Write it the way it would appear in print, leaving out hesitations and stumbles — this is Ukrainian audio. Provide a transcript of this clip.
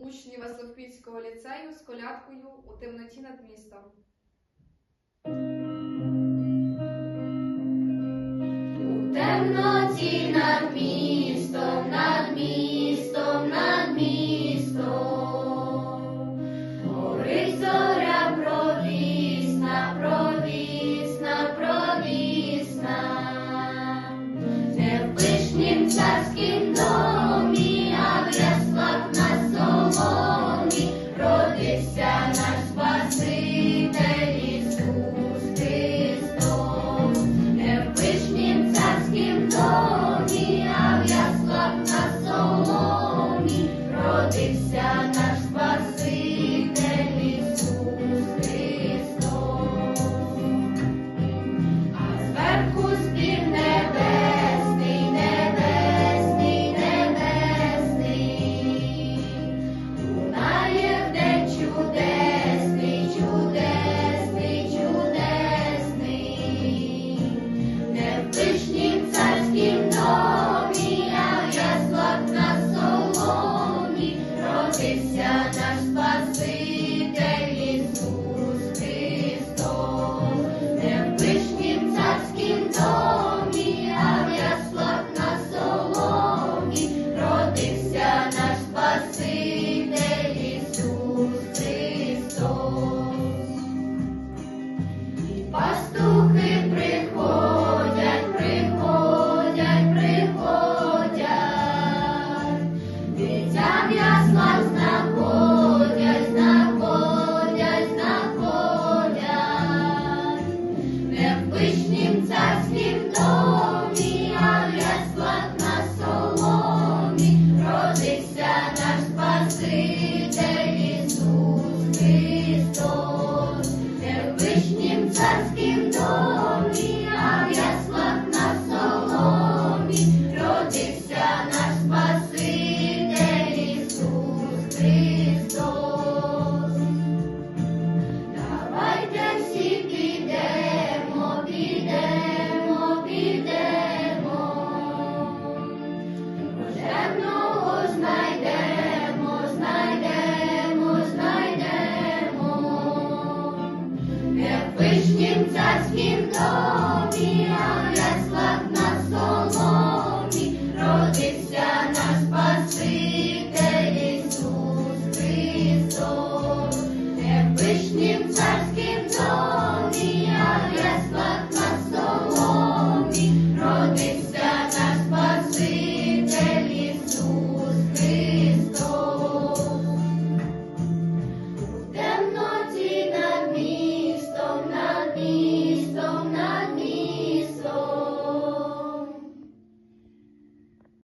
учні Весловпільського ліцею з колядкою «У темноті над містом». У темноті над містом, над містом, над містом, горить зоря провісна, провісна, провісна, не в пишнім царськім домі, а в яслах на соломі родився наш Спаситель Ісус Христос. Не в пишнім царськім домі, а в яслах на соломі родився наш Спаситель Ісус Христос. А зверху спів небесний, небесний, небесний, лунає в день чудесний, чудесний, чудесний, не в пишнім царськім домі, а в яслах на соломі родився наш Спаситель Ісус Христос. Не в пишнім царськім домі, а в яслах на соломі родився наш Спаситель Ісус Христос. І пастухи приходять, приходять, приходять, дитя в яслах знаходять, знаходять, знаходять, не в пишнім царськім домі, а в яслах на соломі родився наш Спаситель